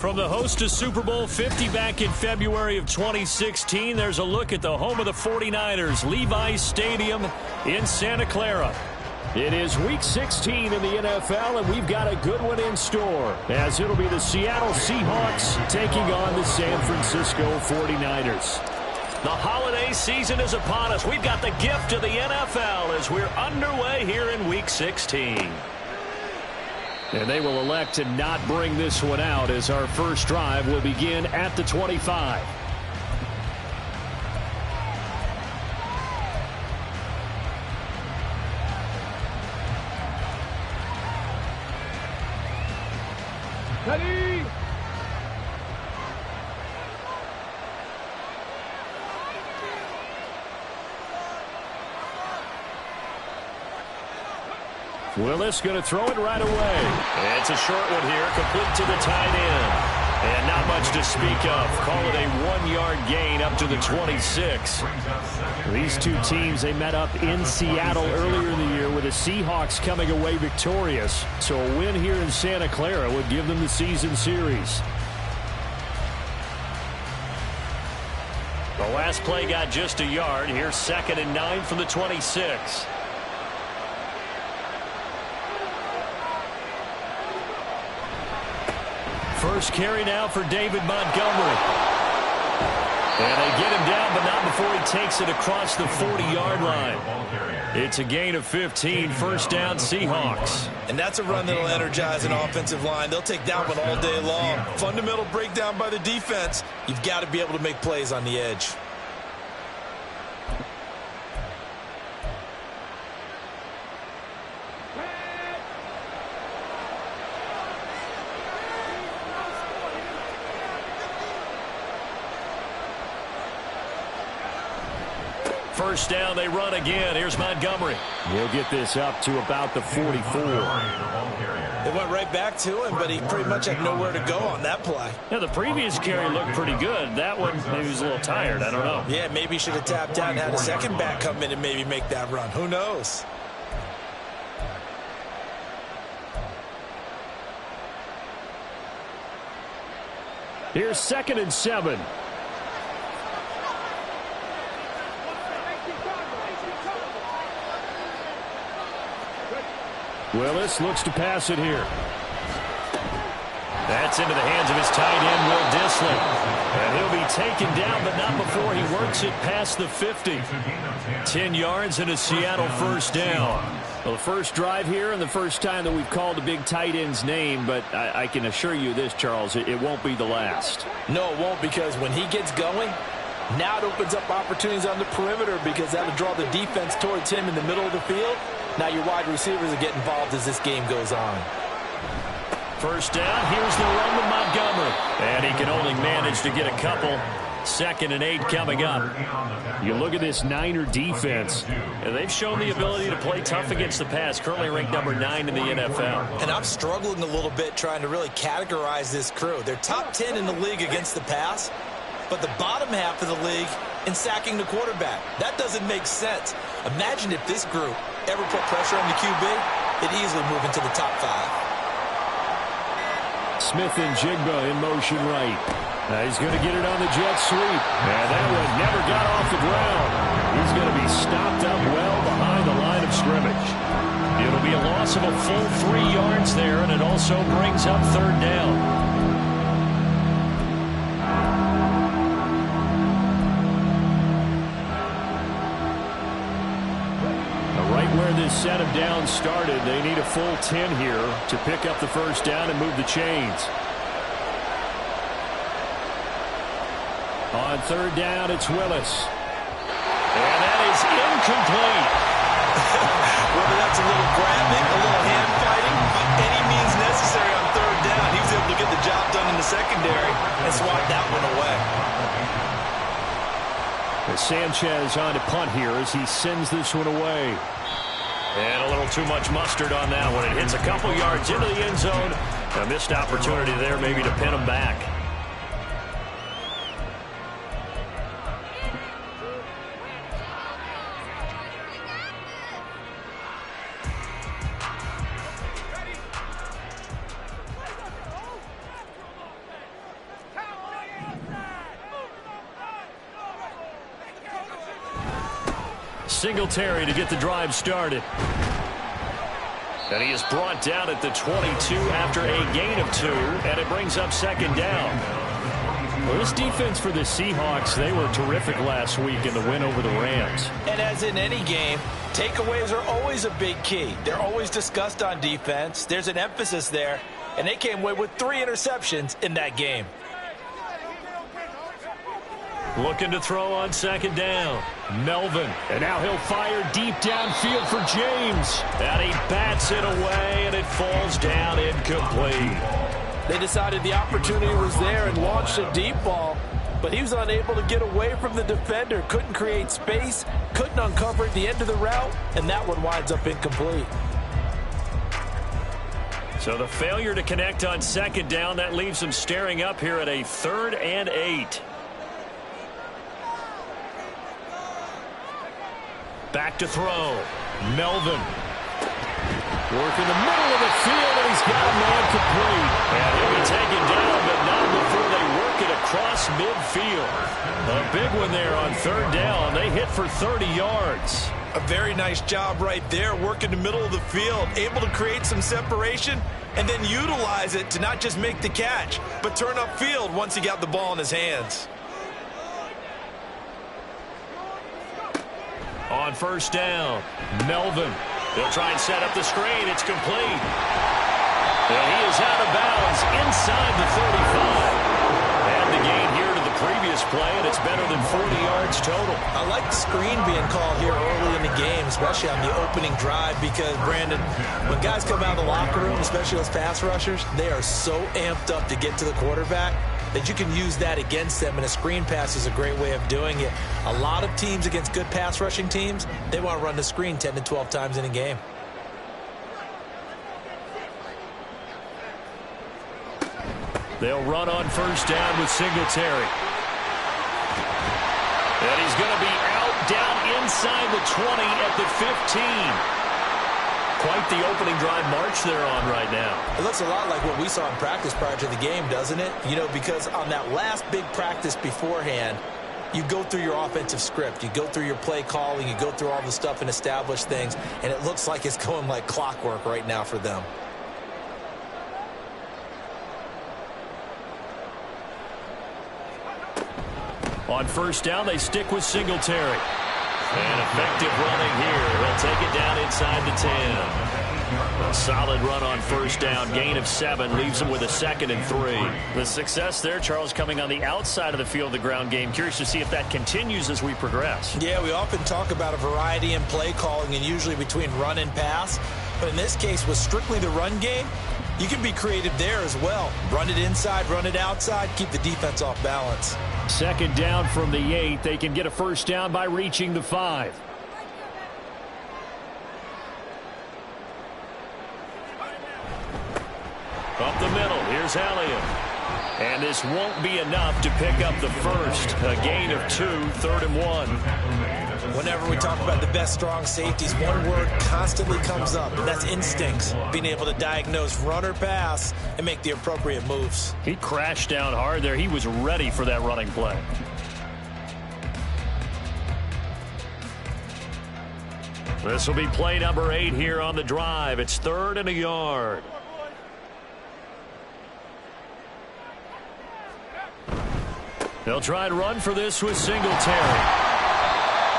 From the host to Super Bowl 50 back in February of 2016, there's a look at the home of the 49ers, Levi's Stadium in Santa Clara. It is Week 16 in the NFL, and we've got a good one in store, as it'll be the Seattle Seahawks taking on the San Francisco 49ers. The holiday season is upon us. We've got the gift of the NFL as we're underway here in Week 16. And they will elect to not bring this one out as our first drive will begin at the 25. Ready? Willis going to throw it right away. It's a short one here, complete to the tight end. And not much to speak of. Call it a 1-yard gain up to the 26. These two teams, they met up in Seattle earlier in the year with the Seahawks coming away victorious. So a win here in Santa Clara would give them the season series. The last play got just a yard. Here's 2nd and 9 from the 26. First carry now for David Montgomery. And they get him down, but not before he takes it across the 40-yard line. It's a gain of 15, first down Seahawks. And that's a run that'll energize an offensive line. They'll take that one all day long. Fundamental breakdown by the defense. You've got to be able to make plays on the edge. First down, they run again. Here's Montgomery. He'll get this up to about the 44. They went right back to him, but he pretty much had nowhere to go on that play. Yeah, the previous carry looked pretty good. That one, maybe he was a little tired. I don't know. Yeah, maybe he should have tapped out and had a second back come in and maybe make that run. Who knows? Here's 2nd and 7. Willis looks to pass it here. That's into the hands of his tight end, Will Dissly. And he'll be taken down, but not before he works it past the 50. 10 yards and a Seattle first down. Well, the first drive here and the first time that we've called a big tight end's name, but I can assure you this, Charles, it won't be the last. No, it won't, because when he gets going, now it opens up opportunities on the perimeter because that'll draw the defense towards him in the middle of the field. Now your wide receivers will get involved as this game goes on. First down, here's the run to Montgomery. And he can only manage to get a couple. 2nd and 8 coming up. You look at this Niner defense, and they've shown the ability to play tough against the pass, currently ranked number 9 in the NFL. And I'm struggling a little bit trying to really categorize this crew. They're top 10 in the league against the pass, but the bottom half of the league in sacking the quarterback. That doesn't make sense. Imagine if this group ever put pressure on the QB, it'd easily move into the top 5. Smith and Jigba in motion right. He's going to get it on the jet sweep. And that one never got off the ground. He's going to be stopped up well behind the line of scrimmage. It'll be a loss of a full 3 yards there, and it also brings up 3rd down. Right where this set of downs started, they need a full 10 here to pick up the first down and move the chains. On 3rd down, it's Willis. And that is incomplete. Whether that's a little grabbing, a little hand fighting, by any means necessary on 3rd down, he was able to get the job done in the secondary and swat that one away. Sanchez on to punt here as he sends this one away. And a little too much mustard on that one. It hits a couple yards into the end zone. A missed opportunity there maybe to pin him back. Singletary to get the drive started. And he is brought down at the 22 after a gain of 2, and it brings up 2nd down. Well, this defense for the Seahawks, they were terrific last week in the win over the Rams. And as in any game, takeaways are always a big key. They're always discussed on defense. There's an emphasis there, and they came away with 3 interceptions in that game. Looking to throw on second down. Melvin. And now he'll fire deep downfield for James. And he bats it away, and it falls down incomplete. They decided the opportunity was there and launched a deep ball, but he was unable to get away from the defender. Couldn't create space, couldn't uncover at the end of the route, and that one winds up incomplete. So the failure to connect on second down, that leaves him staring up here at a 3rd and 8. Back to throw. Melvin. Work in the middle of the field, and he's got a man complete. And he'll be taken down, but not before they work it across midfield. A big one there on 3rd down. They hit for 30 yards. A very nice job right there, working the middle of the field, able to create some separation and then utilize it to not just make the catch, but turn upfield once he got the ball in his hands. On 1st down, Melvin. They'll try and set up the screen. It's complete. And he is out of bounds inside the 35. And the gain here to the previous play, and it's better than 40 yards total. I like the screen being called here early in the game, especially on the opening drive, because, Brandon, when guys come out of the locker room, especially those pass rushers, they are so amped up to get to the quarterback that you can use that against them, and a screen pass is a great way of doing it. A lot of teams against good pass rushing teams, they want to run the screen 10 to 12 times in a game. They'll run on 1st down with Singletary. And he's going to be out down inside the 20 at the 15. Quite the opening drive march they're on right now. It looks a lot like what we saw in practice prior to the game, doesn't it? You know, because on that last big practice beforehand, you go through your offensive script, you go through your play calling, you go through all the stuff and establish things, and it looks like it's going like clockwork right now for them. On 1st down, they stick with Singletary. And effective running here. They'll take it down inside the 10. A solid run on 1st down. Gain of 7 leaves them with a 2nd and 3. The success there, Charles, coming on the outside of the field, the ground game. Curious to see if that continues as we progress. Yeah, we often talk about a variety in play calling and usually between run and pass. But in this case, with strictly the run game, you can be creative there as well. Run it inside, run it outside, keep the defense off balance. 2nd down from the 8. They can get a 1st down by reaching the 5. Up the middle, here's Elliott. And this won't be enough to pick up the 1st. A gain of 2, 3rd and 1. Whenever we talk about the best strong safeties, one word constantly comes up, and that's instincts. Being able to diagnose run or pass and make the appropriate moves. He crashed down hard there. He was ready for that running play. This will be play number 8 here on the drive. It's 3rd and a yard. They'll try and run for this with Singletary.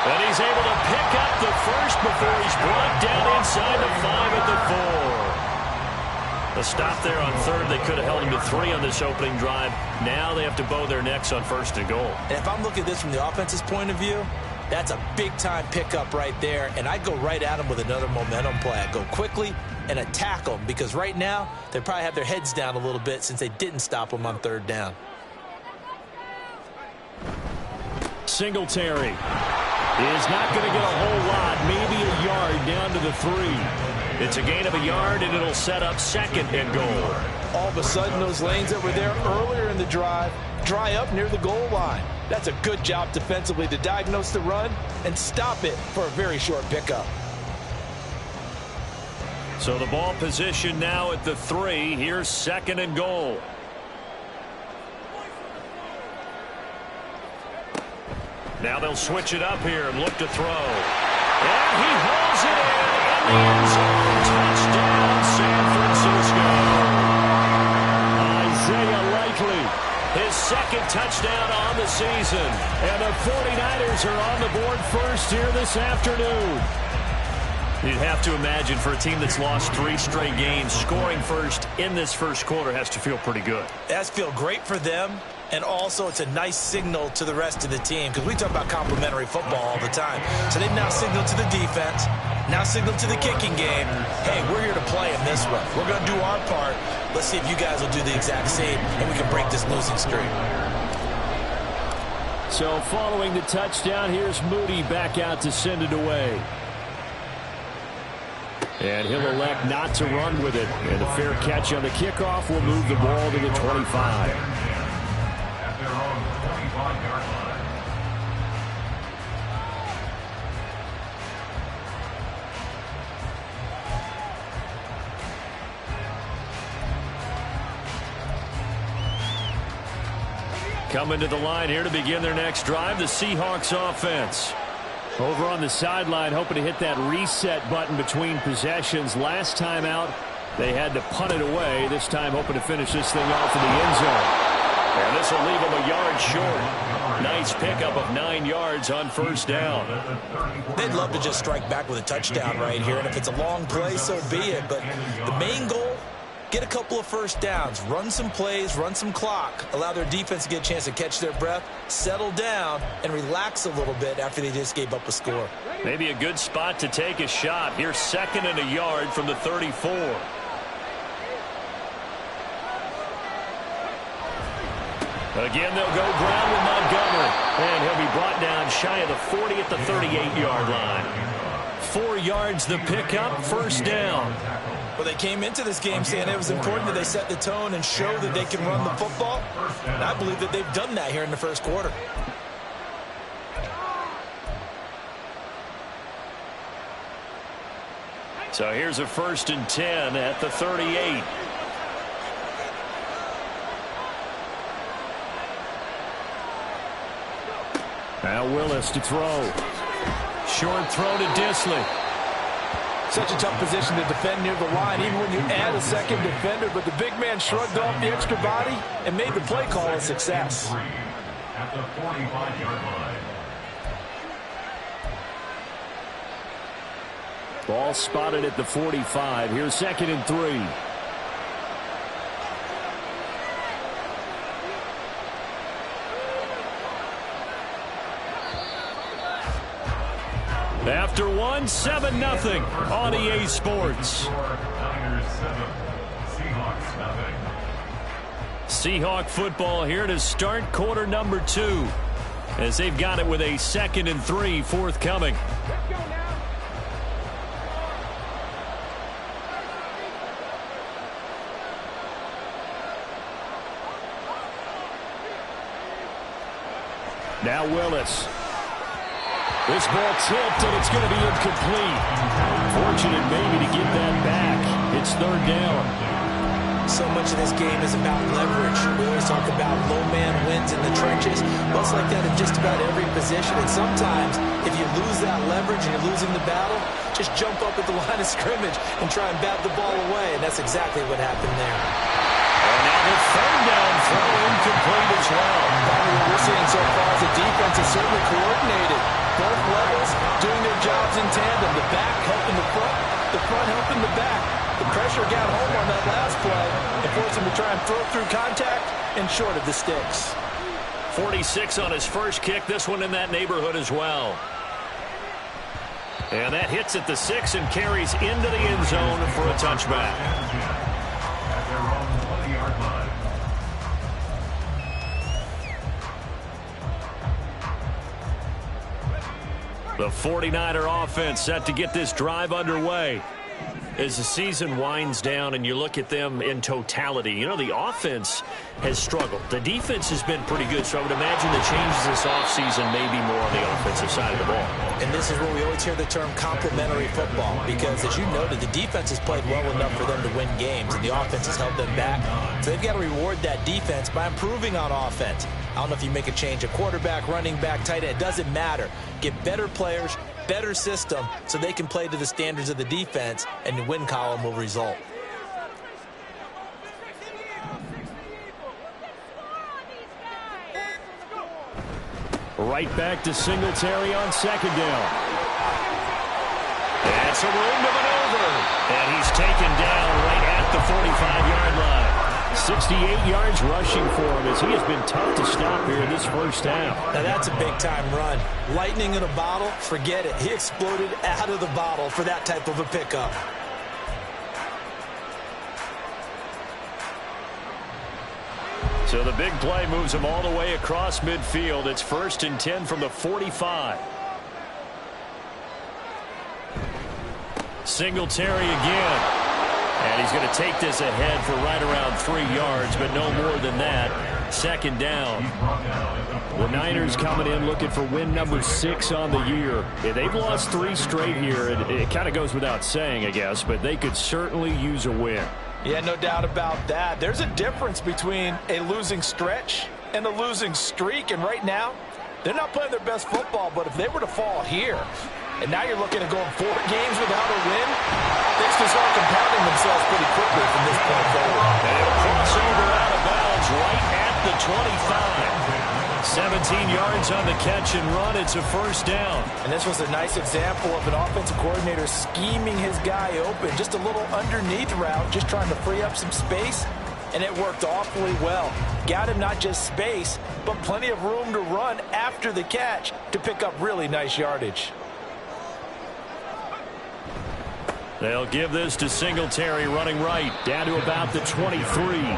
And he's able to pick up the 1st before he's brought down inside the 5 at the 4. A stop there on 3rd. They could have held him to 3 on this opening drive. Now they have to bow their necks on 1st and goal. And if I'm looking at this from the offense's point of view, that's a big-time pickup right there. And I'd go right at him with another momentum play. I'd go quickly and attack them, because right now they probably have their heads down a little bit since they didn't stop them on 3rd down. Singletary is not going to get a whole lot, maybe a yard down to the 3. It's a gain of a yard, and it'll set up 2nd and goal. All of a sudden, those lanes that were there earlier in the drive dry up near the goal line. That's a good job defensively to diagnose the run and stop it for a very short pickup. So the ball position now at the 3. Here's 2nd and goal. Now they'll switch it up here and look to throw. And he hauls it in the end zone. Touchdown, San Francisco. Isaiah Likely his second touchdown on the season. And the 49ers are on the board first here this afternoon. You'd have to imagine for a team that's lost 3 straight games, scoring first in this first quarter has to feel pretty good. It has to feel great for them, and also it's a nice signal to the rest of the team because we talk about complementary football all the time. So they've now signaled to the defense, now signaled to the kicking game, hey, we're here to play in this one. We're going to do our part. Let's see if you guys will do the exact same, and we can break this losing streak. So following the touchdown, here's Moody back out to send it away. And he'll elect not to run with it. And a fair catch on the kickoff will move the ball to the 25. Coming to the line here to begin their next drive, the Seahawks offense. Over on the sideline, hoping to hit that reset button between possessions. Last time out, they had to punt it away. This time, hoping to finish this thing off in the end zone. And this will leave them a yard short. Nice pickup of 9 yards on first down. They'd love to just strike back with a touchdown right here, and if it's a long play, so be it. But the main goal, get a couple of first downs, run some plays, run some clock, allow their defense to get a chance to catch their breath, settle down, and relax a little bit after they just gave up a score. Maybe a good spot to take a shot. Here's 2nd and a yard from the 34. Again, they'll go ground with Montgomery, and he'll be brought down shy of the 40 at the 38-yard line. 4 yards the pickup, first down. Well, they came into this game saying it was important that they set the tone and show that they can run the football. And I believe that they've done that here in the first quarter. So here's a 1st and 10 at the 38. Now Willis to throw. Short throw to Disley. Such a tough position to defend near the line, even when you add a second defender. But the big man shrugged off the extra body and made the play call a success. At the 45-yard line. Ball spotted at the 45. Here's 2nd and 3. After one, 7-0 on EA Sports. Seahawk football here to start quarter number 2 as they've got it with a 2nd and 3 forthcoming. Now Willis. This ball tipped, and it's going to be incomplete. Fortunate maybe to get that back. It's 3rd down. So much of this game is about leverage. We always talk about low man wins in the trenches. Well, it's like that in just about every position. And sometimes, if you lose that leverage and you're losing the battle, just jump up at the line of scrimmage and try and bat the ball away. And that's exactly what happened there. And now the 3rd down throw incomplete as well. What we're seeing so far is the defense is certainly coordinated. Both levels doing their jobs in tandem. The back helping the front helping the back. The pressure got home on that last play and forced him to try and throw through contact and short of the sticks. 46 on his first kick. This one in that neighborhood as well. And that hits at the 6 and carries into the end zone for a touchback. At their own 20-yard line. The 49er offense set to get this drive underway. As the season winds down and you look at them in totality, you know, the offense has struggled. The defense has been pretty good, so I would imagine the changes this offseason may be more on the offensive side of the ball. And this is where we always hear the term complementary football because, as you noted, the defense has played well enough for them to win games, and the offense has held them back. So they've got to reward that defense by improving on offense. I don't know if you make a change, a quarterback, running back, tight end, it doesn't matter. Get better players, better system, so they can play to the standards of the defense, and the win column will result. Right back to Singletary on second down. That's a room to maneuver. And he's taken down right at the 45-yard line. 68 yards rushing for him as he has been tough to stop here in this first half. Now that's a big-time run. Lightning in a bottle, forget it. He exploded out of the bottle for that type of a pickup. So the big play moves him all the way across midfield. It's 1st and 10 from the 45. Singletary again. And he's going to take this ahead for right around 3 yards, but no more than that. Second down. The Niners coming in looking for win number 6 on the year. Yeah, they've lost 3 straight here. It kind of goes without saying, I guess, but they could certainly use a win. Yeah, no doubt about that. There's a difference between a losing stretch and a losing streak, and right now, they're not playing their best football, but if they were to fall here, and now you're looking at going 4 games without a win, things can start compounding themselves pretty quickly from this point forward. And it'll cross over out of bounds right at the 25. 17 yards on the catch and run. It's a first down. And this was a nice example of an offensive coordinator scheming his guy open. Just a little underneath route, just trying to free up some space, and it worked awfully well. Got him not just space, but plenty of room to run after the catch to pick up really nice yardage. They'll give this to Singletary running right, down to about the 23.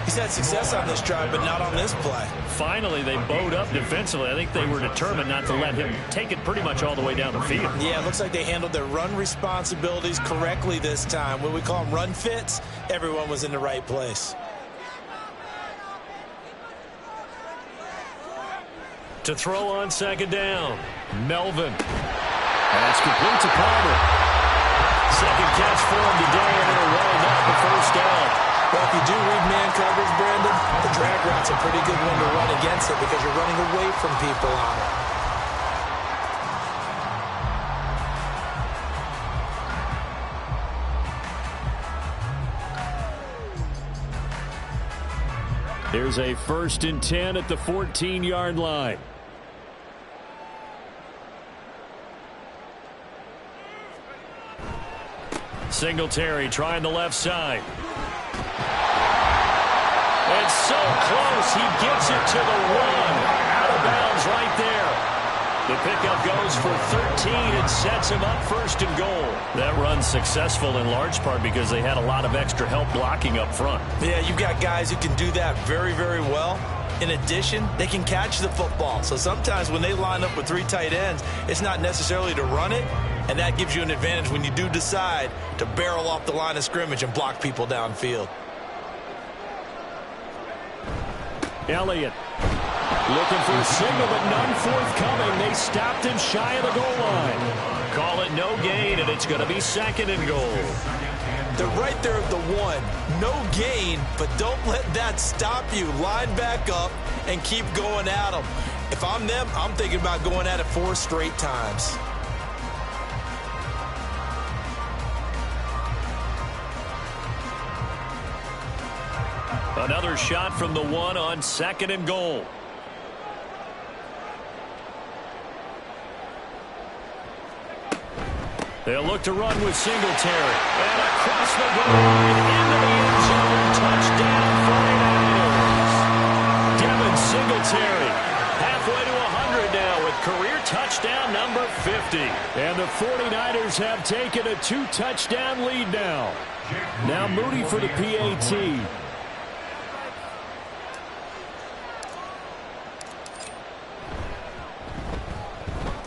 He's had success on this drive, but not on this play. Finally, they bowed up defensively. I think they were determined not to let him take it pretty much all the way down the field. Yeah, it looks like they handled their run responsibilities correctly this time. When we call them run fits, everyone was in the right place. To throw on second down, Melvin. That's complete to Palmer. Second catch for him today, and it'll wind up the first down. Well, if you do read man coverage, Brandon, the drag route's a pretty good one to run against it because you're running away from people on it. Here's a 1st and 10 at the 14-yard line. Singletary trying the left side. It's so close, he gets it to the 1. Out of bounds right there. The pickup goes for 13 and sets him up 1st and goal. That run's successful in large part because they had a lot of extra help blocking up front. Yeah, you've got guys who can do that very, very well. In addition, they can catch the football. So sometimes when they line up with 3 tight ends, it's not necessarily to run it, and that gives you an advantage when you do decide to barrel off the line of scrimmage and block people downfield. Elliott looking for a signal, but none forthcoming. They stopped him shy of the goal line. Call it no gain, and it's going to be 2nd and goal. They're right there at the 1. No gain, but don't let that stop you. Line back up and keep going at them. If I'm them, I'm thinking about going at it 4 straight times. Another shot from the 1 on 2nd and goal. They'll look to run with Singletary. And across the goal line into the end zone. Touchdown 49ers. Devin Singletary halfway to 100 now with career touchdown number 50. And the 49ers have taken a 2-touchdown lead now. Now Moody for the PAT.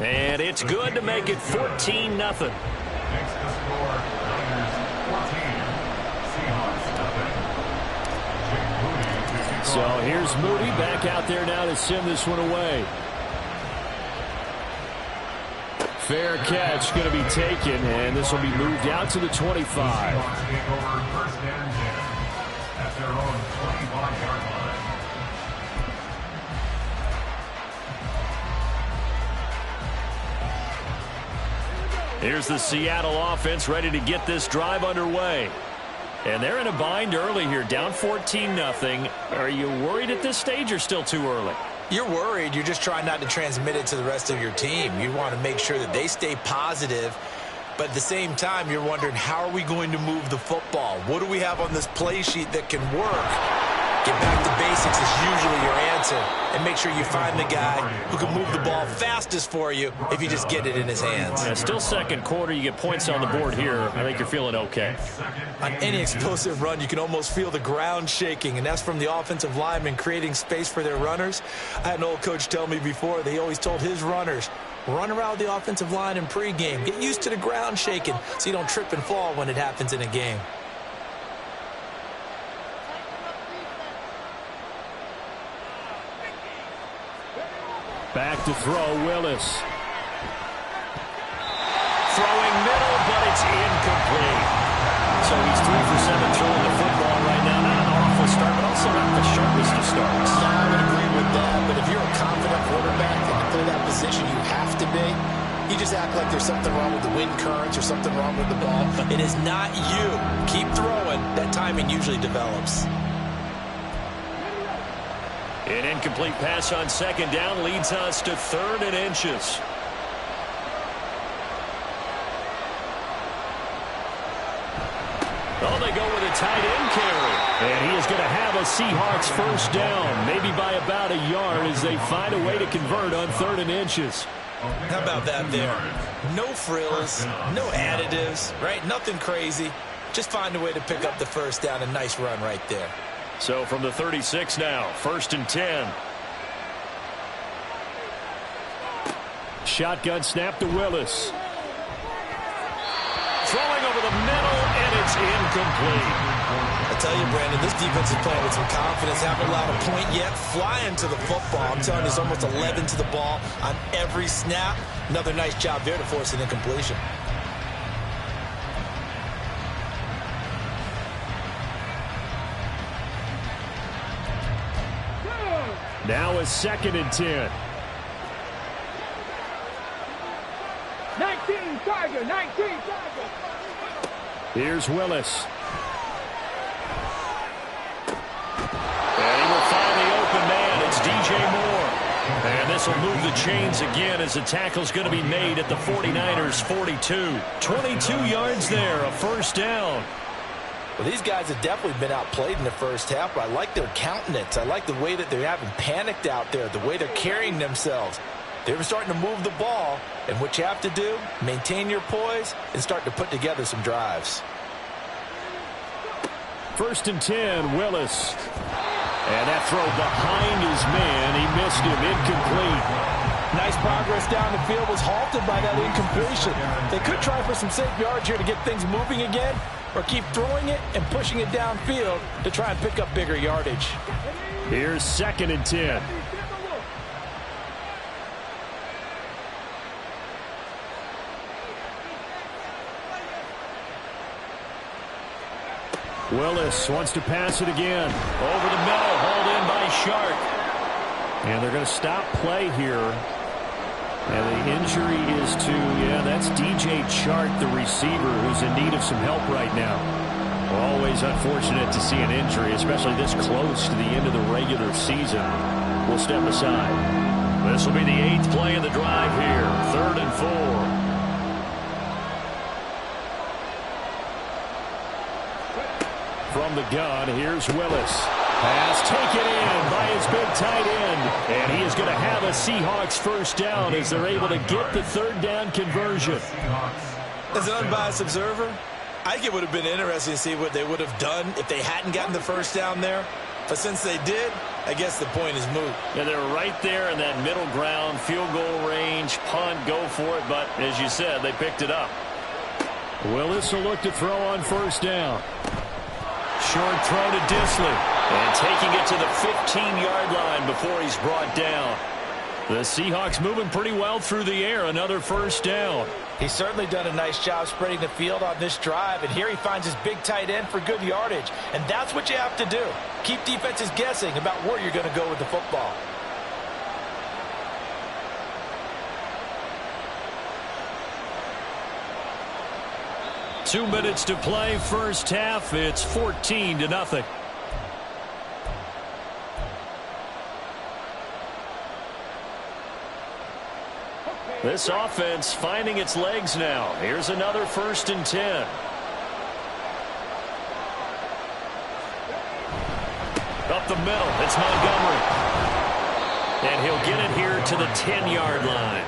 And it's good to make it 14-0. Next to score, Niners 14, Seahawks nothing. So here's Moody back out there now to send this one away. Fair catch going to be taken, and this will be moved out to the 25. Seahawks take over 1st and 10 at their own 25-yard line. Here's the Seattle offense ready to get this drive underway. And they're in a bind early here, down 14-0. Are you worried at this stage or still too early? You're worried. You're just trying not to transmit it to the rest of your team. You want to make sure that they stay positive. But at the same time, you're wondering, how are we going to move the football? What do we have on this play sheet that can work? Get back to basics is usually your answer. And make sure you find the guy who can move the ball fastest for you if you just get it in his hands. Yeah, still second quarter. You get points on the board here. I think you're feeling okay. On any explosive run, you can almost feel the ground shaking, and that's from the offensive linemen creating space for their runners. I had an old coach tell me before, they always told his runners, run around the offensive line in pregame. Get used to the ground shaking so you don't trip and fall when it happens in a game. Back to throw, Willis. Throwing middle, but it's incomplete. So he's 3 for 7 throwing the football right now. Not an awful start, but also not the sharpest of starts. Yeah, I would agree with that. But if you're a confident quarterback and to play that position, you have to be. You just act like there's something wrong with the wind currents or something wrong with the ball. It is not you. Keep throwing. That timing usually develops. An incomplete pass on second down leads us to 3rd and inches. Oh, they go with a tight end carry. And he is going to have a Seahawks first down, maybe by about a yard as they find a way to convert on 3rd and inches. How about that there? No frills, no additives, right? Nothing crazy. Just find a way to pick up the first down. A nice run right there. So from the 36 now, 1st and 10. Shotgun snap to Willis. Throwing over the middle, and it's incomplete. I tell you, Brandon, this defense is playing with some confidence. Haven't allowed a point yet. Flying to the football. I'm telling you, it's almost 11 to the ball on every snap. Another nice job there to force an incompletion. Now a 2nd and 10. 19 Tiger, 19 Tiger. Here's Willis. And he will find the open man. It's DJ Moore. And this will move the chains again as the tackle's going to be made at the 49ers 42. 22 yards there, a first down. Well, these guys have definitely been outplayed in the first half, but I like their countenance. I like the way that they haven't panicked out there, the way they're carrying themselves. They're starting to move the ball, and what you have to do, maintain your poise and start to put together some drives. 1st and 10, Willis. And that throw behind his man. He missed him, incomplete. Nice progress down the field, was halted by that incompletion. They could try for some safe yards here to get things moving again, or keep throwing it and pushing it downfield to try and pick up bigger yardage. Here's 2nd and 10. Willis wants to pass it again. Over the middle, hauled in by Shark. And they're going to stop play here. And the injury is to, that's DJ Chark, the receiver, who's in need of some help right now. Always unfortunate to see an injury, especially this close to the end of the regular season. We'll step aside. This will be the 8th play of the drive here. 3rd and 4. From the gun, here's Willis. Pass taken in by his big tight end. And he is going to have a Seahawks first down as they're able to get the 3rd down conversion. As an unbiased observer, I think it would have been interesting to see what they would have done if they hadn't gotten the first down there. But since they did, I guess the point is moot. Yeah, they're right there in that middle ground, field goal range, punt, go for it. But as you said, they picked it up. Willis will look to throw on first down. Short throw to Disley. And taking it to the 15-yard line before he's brought down. The Seahawks moving pretty well through the air. Another first down. He's certainly done a nice job spreading the field on this drive. And here he finds his big tight end for good yardage. And that's what you have to do. Keep defenses guessing about where you're going to go with the football. 2 minutes to play first half. It's 14-0. This offense finding its legs now. Here's another 1st and 10. Up the middle, it's Montgomery. And he'll get it here to the 10-yard line.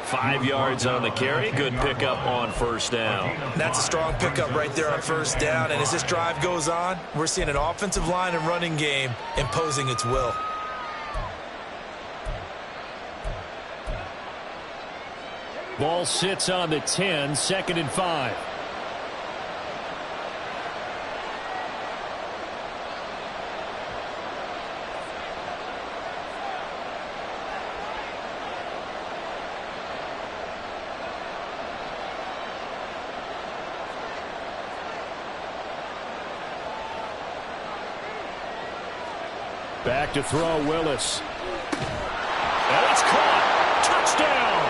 5 yards on the carry. Good pickup on 1st down. That's a strong pickup right there on 1st down. And as this drive goes on, we're seeing an offensive line and running game imposing its will. Ball sits on the 10, 2nd and 5. Back to throw, Willis. And it's caught. Touchdown.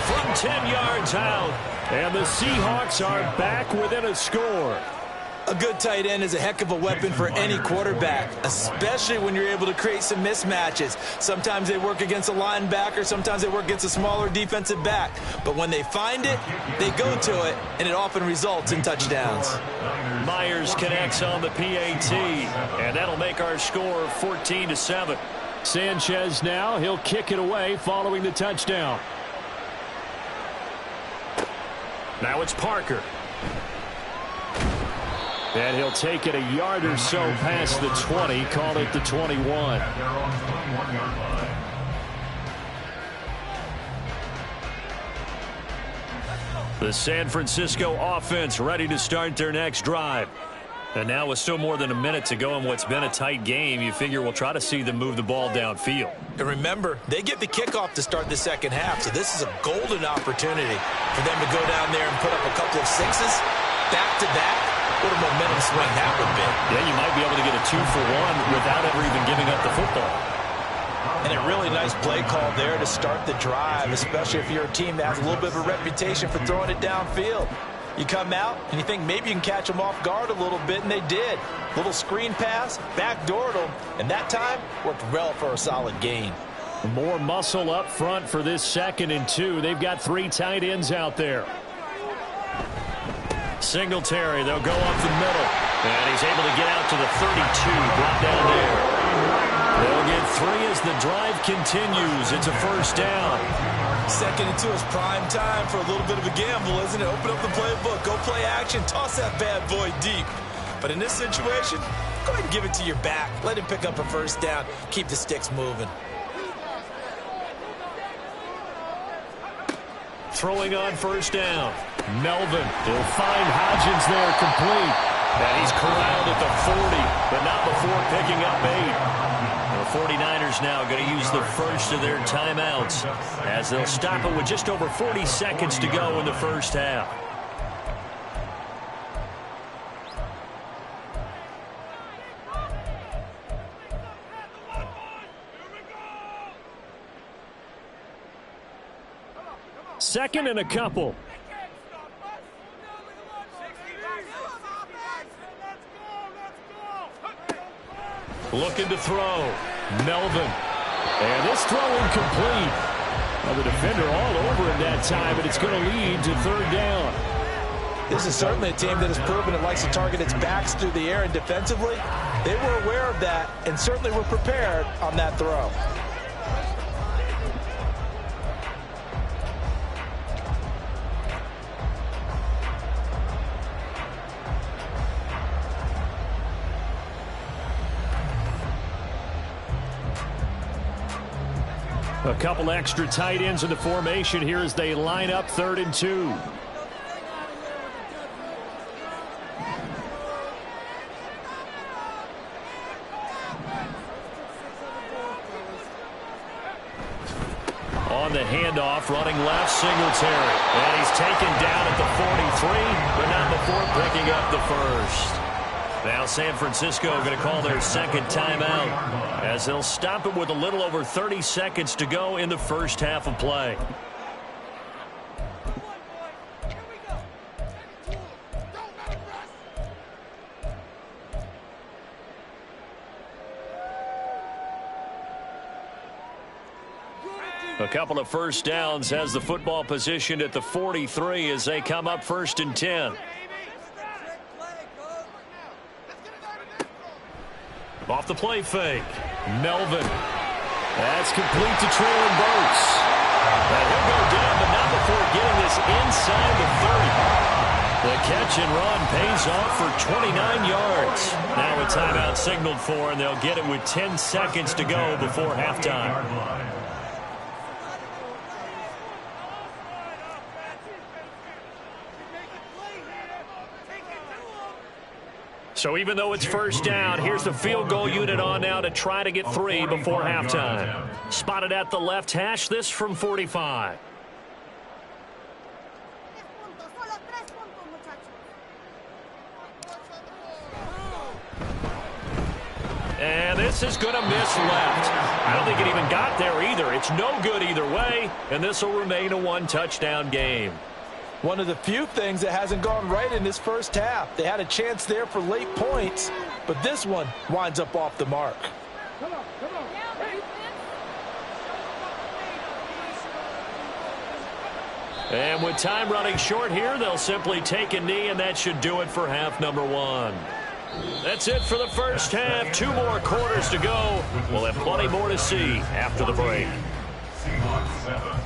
From 10 yards out. And the Seahawks are back within a score. A good tight end is a heck of a weapon for any quarterback, especially when you're able to create some mismatches. Sometimes they work against a linebacker, sometimes they work against a smaller defensive back. But when they find it, they go to it, and it often results in touchdowns. Myers connects on the PAT, and that'll make our score 14-7. Sanchez now, he'll kick it away following the touchdown. Now it's Parker. And he'll take it a yard or so past the 20, call it the 21. The San Francisco offense ready to start their next drive. And now with still more than a minute to go in what's been a tight game, you figure we'll try to see them move the ball downfield. And remember, they get the kickoff to start the second half, so this is a golden opportunity for them to go down there and put up a couple of sixes back-to-back. What a momentum swing that would be. Yeah, you might be able to get a 2-for-1 without ever even giving up the football. And a really nice play call there to start the drive, especially if you're a team that has a little bit of a reputation for throwing it downfield. You come out and you think maybe you can catch them off guard a little bit, and they did. Little screen pass, backdoored them, and that time worked well for a solid gain. More muscle up front for this 2nd and 2. They've got 3 tight ends out there. Singletary, they'll go up the middle. And he's able to get out to the 32, brought down there. They'll get 3 as the drive continues. It's a 1st down. 2nd and 2 is prime time for a little bit of a gamble, isn't it? Open up the playbook, go play action, toss that bad boy deep. But in this situation, go ahead and give it to your back. Let him pick up a 1st down. Keep the sticks moving. Throwing on 1st down. Melvin, he'll find Hodgins there complete. And he's corralled at the 40, but not before picking up 8. The 49ers now going to use the first of their timeouts as they'll stop it with just over 40 seconds to go in the 1st half. Second and a couple. Looking to throw. Melvin. And this throw incomplete. Well, the defender all over him that time, but it's going to lead to 3rd down. This is certainly a team that has proven it likes to target its backs through the air, and defensively, they were aware of that and certainly were prepared on that throw. A couple extra tight ends in the formation here as they line up 3rd and 2. On the handoff, running left, Singletary. And he's taken down at the 43, but not before picking up the 1st. Now San Francisco going to call their 2nd timeout as they'll stop it with a little over 30 seconds to go in the 1st half of play. A couple of first downs, has the football positioned at the 43 as they come up 1st and 10. Off the play fake. Melvin. That's complete to Traylon Burks. And he'll go down, but not before getting this inside the 30. The catch and run pays off for 29 yards. Now a timeout signaled for, and they'll get it with 10 seconds to go before halftime. So even though it's first down, here's the field goal unit on now to try to get 3 before halftime. Spotted at the left hash, this from 45. And this is going to miss left. I don't think it even got there either. It's no good either way, and this will remain a 1-touchdown game. One of the few things that hasn't gone right in this first half. They had a chance there for late points, but this one winds up off the mark. Come on. And with time running short here, they'll simply take a knee, and that should do it for half number 1. That's it for the first half. 2 more quarters to go. We'll have plenty more to see after the break. Seahawks 7.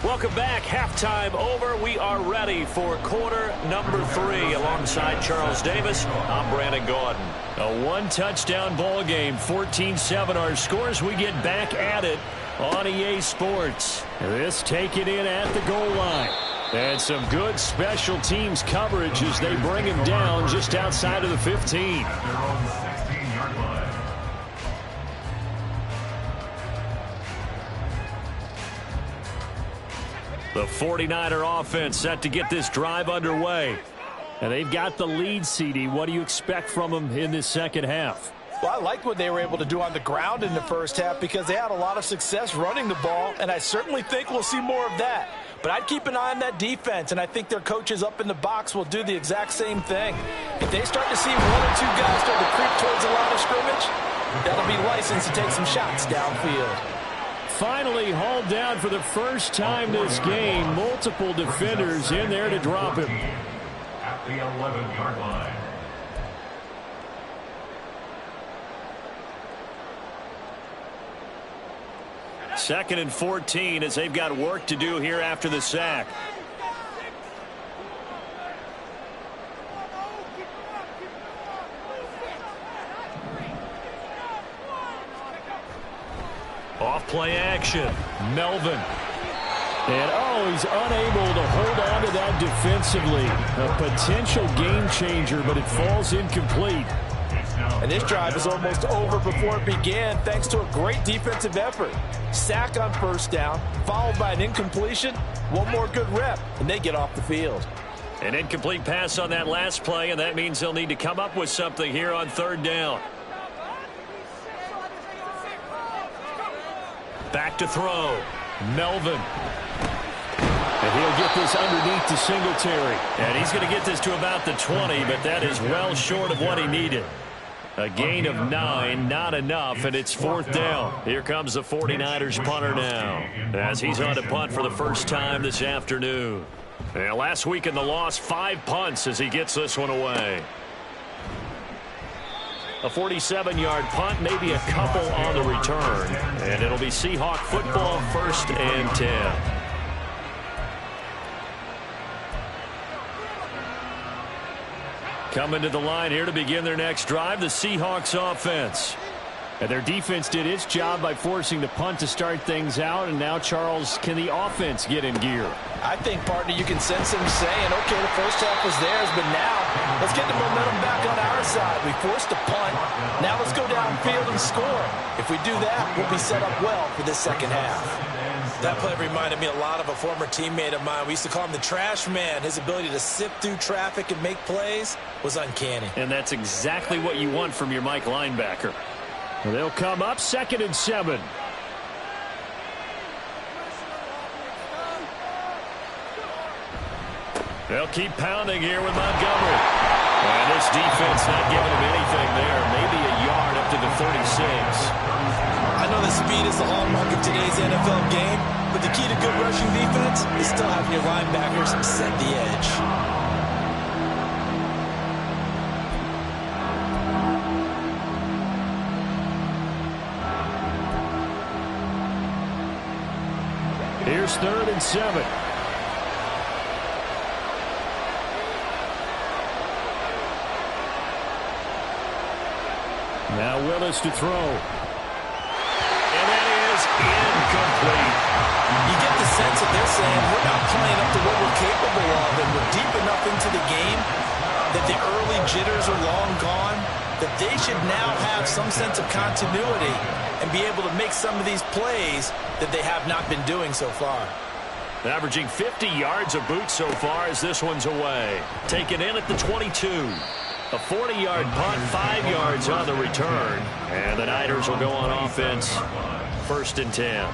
Welcome back. Halftime over. We are ready for quarter number 3. Alongside Charles Davis, I'm Brandon Gaudin. A 1-touchdown ball game. 14-7 our scores. We get back at it on EA Sports. This taken in at the goal line. And some good special teams coverage as they bring him down just outside of the 15. At their own 16-yard line. The 49er offense set to get this drive underway. And they've got the lead, CD. What do you expect from them in this second half? Well, I liked what they were able to do on the ground in the first half because they had a lot of success running the ball, and I certainly think we'll see more of that. But I'd keep an eye on that defense, and I think their coaches up in the box will do the exact same thing. If they start to see 1 or 2 guys start to creep towards the line of scrimmage, that'll be licensed to take some shots downfield. Finally hauled down for the first time this game. Multiple defenders in there to drop him. At the 11-yard line. Second and 14 as they've got work to do here after the sack. Off play action. Melvin. And he's unable to hold on to that defensively. A potential game changer, but it falls incomplete. And this drive is almost over before it began thanks to a great defensive effort. Sack on first down, followed by an incompletion. One more good rep, and they get off the field. An incomplete pass on that last play, and that means they'll need to come up with something here on 3rd down. Back to throw. Melvin. And he'll get this underneath to Singletary. And he's going to get this to about the 20, but that is well short of what he needed. A gain of 9, not enough, and it's 4th down. Here comes the 49ers punter now, as he's on to punt for the first time this afternoon. And last week in the loss, 5 punts as he gets this one away. A 47-yard punt, maybe a couple on the return. And it'll be Seahawk football, 1st and 10. Coming to the line here to begin their next drive, the Seahawks offense. And their defense did its job by forcing the punt to start things out. And now, Charles, can the offense get in gear? I think, partner, you can sense them saying, okay, the first half was theirs, but now let's get the momentum back on our side. We forced a punt. Now let's go downfield and score. If we do that, we'll be set up well for this second half. That play reminded me a lot of a former teammate of mine. We used to call him the trash man. His ability to sift through traffic and make plays was uncanny. And that's exactly what you want from your Mike linebacker. They'll come up 2nd and 7. They'll keep pounding here with Montgomery. And this defense not giving him anything there. Maybe a yard up to the 36. I know that speed is the hallmark of today's NFL game, but the key to good rushing defense is still having your linebackers set the edge. Here's 3rd and 7. Now Willis to throw. And that is incomplete. You get the sense that they're saying we're not playing up to what we're capable of, and we're deep enough into the game that the early jitters are long gone, that they should now have some sense of continuity and be able to make some of these plays that they have not been doing so far. Averaging 50 yards a boot so far as this one's away. Taken in at the 22. A 40-yard punt, 5 yards on the return. And the Niners will go on offense. 1st and 10.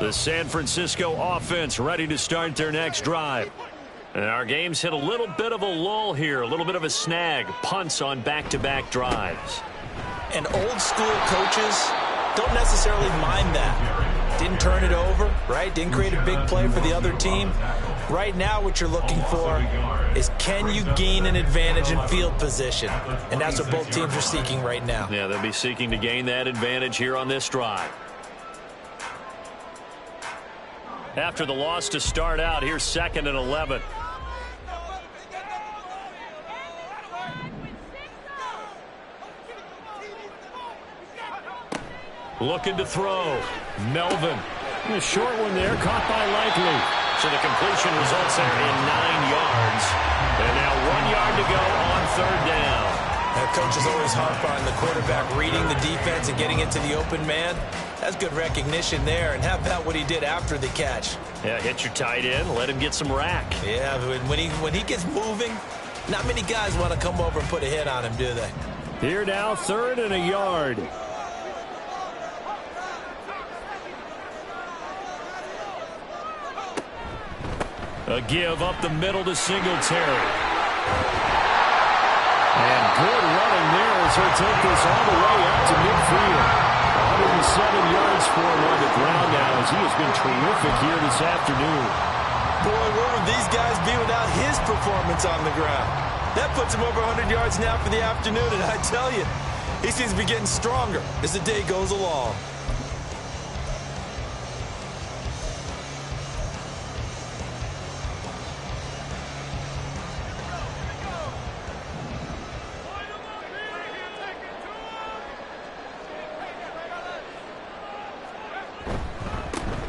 The San Francisco offense ready to start their next drive. And our game's hit a little bit of a lull here, a little bit of a snag. Punts on back-to-back drives. And old school coaches don't necessarily mind that. Didn't turn it over, right? Didn't create a big play for the other team. Right now what you're looking for is, can you gain an advantage in field position? And that's what both teams are seeking right now. Yeah, they'll be seeking to gain that advantage here on this drive. After the loss to start out, here's 2nd and 11. Looking to throw. Melvin. A short one there, caught by Likely. So the completion results there in 9 yards. And now 1 yard to go on 3rd down. That coach is always harp on the quarterback reading the defense and getting into the open man. That's good recognition there. And how about what he did after the catch? Yeah, hit your tight end, let him get some rack. Yeah, when he gets moving, not many guys want to come over and put a hit on him, do they? Here now, 3rd and a yard. A give up the middle to Singletary. And good running there as he'll take this all the way up to midfield. 107 yards for him on the ground now as he has been terrific here this afternoon. Boy, where would these guys be without his performance on the ground? That puts him over 100 yards now for the afternoon, and I tell you, he seems to be getting stronger as the day goes along.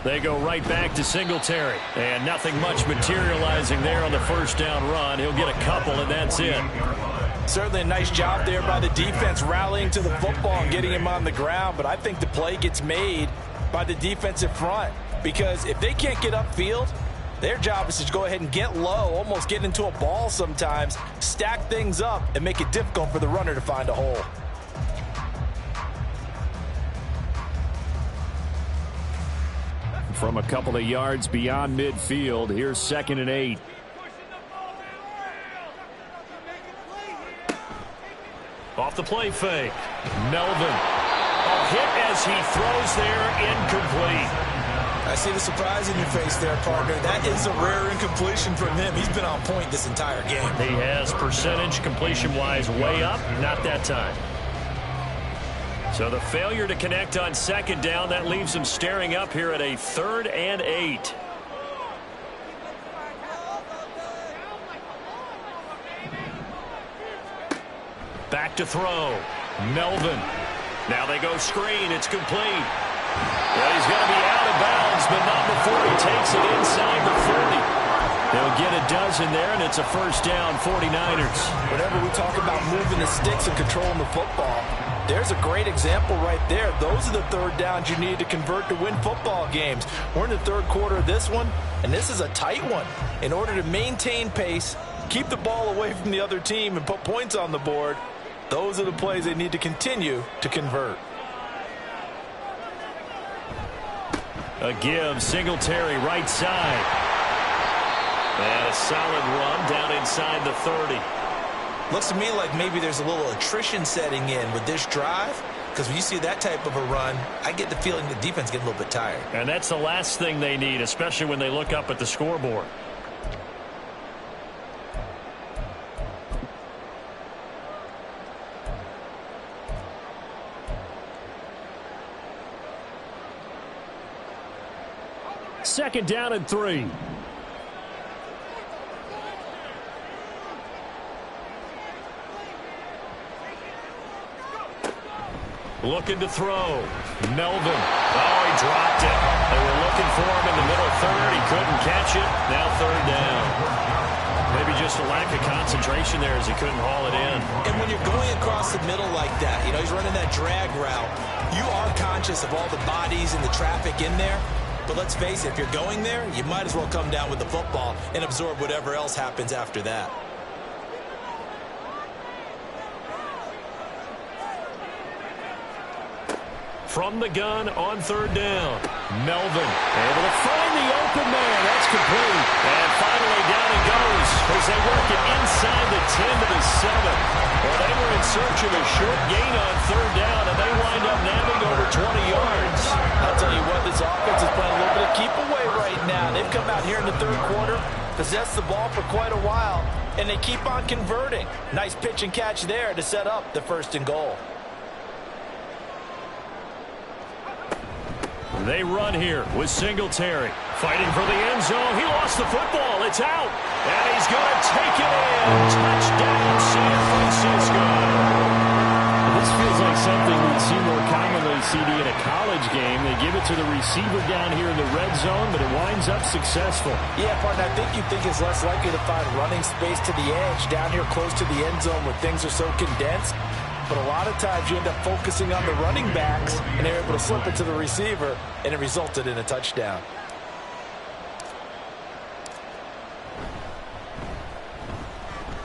They go right back to Singletary. And nothing much materializing there on the 1st down run. He'll get a couple, and that's it. Certainly a nice job there by the defense rallying to the football and getting him on the ground. But I think the play gets made by the defensive front. Because if they can't get upfield, their job is to go ahead and get low, almost get into a ball sometimes, stack things up, and make it difficult for the runner to find a hole. From a couple of yards beyond midfield, here's 2nd and 8. Off the play fake. Melvin. A hit as he throws there, incomplete. I see the surprise in your face there, partner. That is a rare incompletion from him. He's been on point this entire game. He has percentage completion-wise way up, not that time. So the failure to connect on 2nd down, that leaves him staring up here at a 3rd and 8. Back to throw. Melvin. Now they go screen. It's complete. Well, he's going to be out of bounds, but not before he takes it inside the 30. They'll get a dozen there, and it's a 1st down, 49ers. Whenever we talk about moving the sticks and controlling the football, there's a great example right there. Those are the 3rd downs you need to convert to win football games. We're in the 3rd quarter of this one, and this is a tight one. In order to maintain pace, keep the ball away from the other team and put points on the board. Those are the plays they need to continue to convert. A give, Singletary, right side. And a solid run down inside the 30. Looks to me like maybe there's a little attrition setting in with this drive, because when you see that type of a run, I get the feeling the defense getting a little bit tired. And that's the last thing they need, especially when they look up at the scoreboard. Second down and 3. Looking to throw. Melvin. Oh, he dropped it. They were looking for him in the middle third. He couldn't catch it. Now third down. Maybe just a lack of concentration there as he couldn't haul it in. And when you're going across the middle like that, you know, he's running that drag route, you are conscious of all the bodies and the traffic in there. But let's face it, if you're going there, you might as well come down with the football and absorb whatever else happens after that. From the gun on third down. Melvin able to find the open man. That's complete. And finally down it goes as they work it inside the 10 to the 7. Well, they were in search of a short gain on third down, and they wind up nabbing over 20 yards. I'll tell you what, this offense is playing a little bit of keep away right now. They've come out here in the third quarter, possessed the ball for quite a while, and they keep on converting. Nice pitch and catch there to set up the 1st and goal. They run here with Singletary. Fighting for the end zone. He lost the football. It's out. And he's going to take it in. Touchdown, San Francisco. This feels like something we'd see more commonly, CD, in a college game. They give it to the receiver down here in the red zone, but it winds up successful. Yeah, partner, I think you think it's less likely to find running space to the edge down here close to the end zone where things are so condensed. But a lot of times you end up focusing on the running backs, and they're able to slip it to the receiver, and it resulted in a touchdown.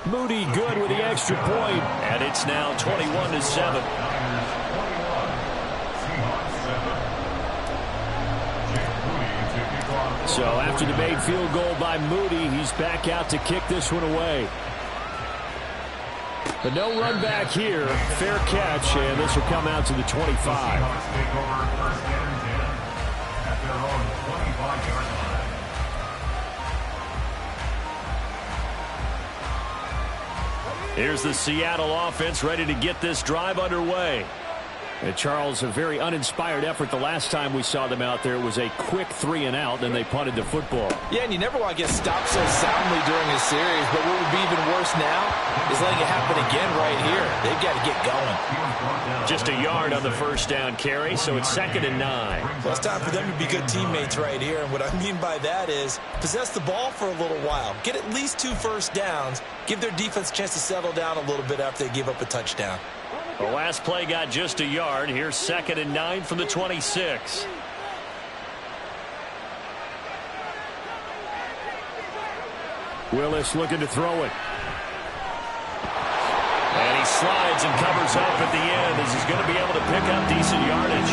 Moody good with the extra point, and it's now 21-7. So after the made field goal by Moody, he's back out to kick this one away. But no run back here. Fair catch, and this will come out to the 25. Here's the Seattle offense ready to get this drive underway. And Charles, a very uninspired effort the last time we saw them out there. It was a quick 3 and out, then they punted the football. Yeah, and you never want to get stopped so soundly during a series, but what would be even worse now is letting it happen again right here. They've got to get going. Just a yard on the first down carry, so it's 2nd and 9. Well, it's time for them to be good teammates right here, and what I mean by that is possess the ball for a little while. Get at least 2 first downs. Give their defense a chance to settle down a little bit after they give up a touchdown. The last play got just a yard. Here's 2nd and 9 from the 26. Willis looking to throw it. And he slides and covers up at the end as he's going to be able to pick up decent yardage.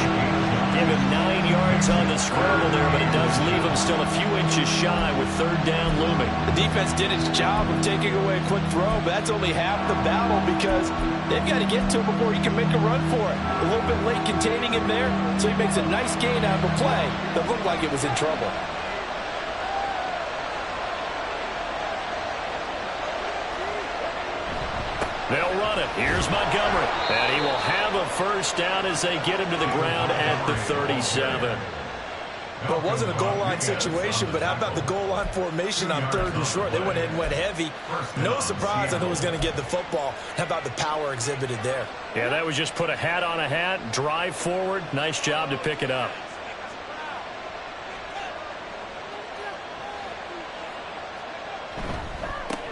Give him 9 yards on the scramble there, but it does leave him still a few inches shy with third down looming. The defense did its job of taking away a quick throw, but that's only half the battle because they've got to get to him before he can make a run for it. A little bit late containing him there, so he makes a nice gain out of a play that looked like it was in trouble. They'll run it. Here's Montgomery. And he will have a first down as they get him to the ground at the 37. Well, it wasn't a goal line situation, but how about the goal line formation on 3rd and short? They went ahead and went heavy. No surprise on who was going to get the football. How about the power exhibited there? Yeah, that was just put a hat on a hat, drive forward. Nice job to pick it up.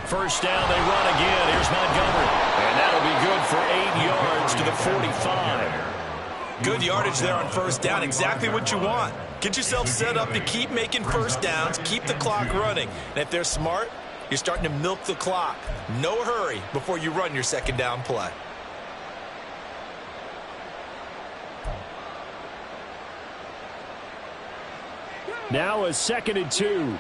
First down, they run again. Here's Montgomery. And that'll be good for 8 yards to the 45. Good yardage there on first down. Exactly what you want. Get yourself set up to keep making first downs, keep the clock running. And if they're smart, You're starting to milk the clock. No hurry before you run your second down play. Now a 2nd and 2.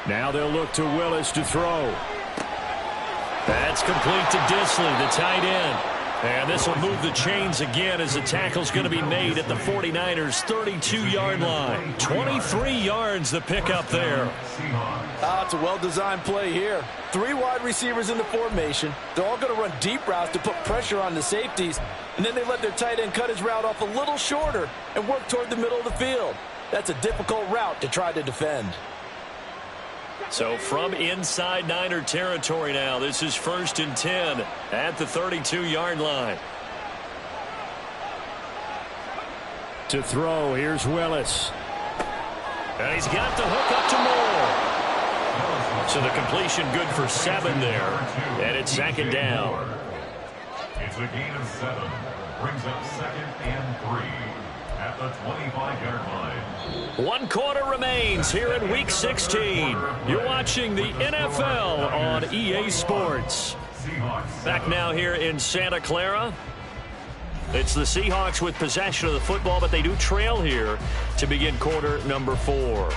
Now they'll look to Willis to throw. That's complete to Disley, the tight end. And this will move the chains again as the tackle's going to be made at the 49ers' 32-yard line. 23 yards the pickup there. It's a well-designed play here. 3 wide receivers in the formation. They're all going to run deep routes to put pressure on the safeties. And then they let their tight end cut his route off a little shorter and work toward the middle of the field. That's a difficult route to try to defend. So from inside Niner territory now, this is 1st and 10 at the 32-yard line. To throw, here's Willis. And he's got the hook up to Moore. So the completion good for 7 there. And it's 2nd down. It's a gain of 7. Brings up 2nd and 3 at the 25-yard line. 1 quarter remains here in Week 16. You're watching the NFL on EA Sports. Back now here in Santa Clara. It's the Seahawks with possession of the football, but they do trail here to begin quarter number 4.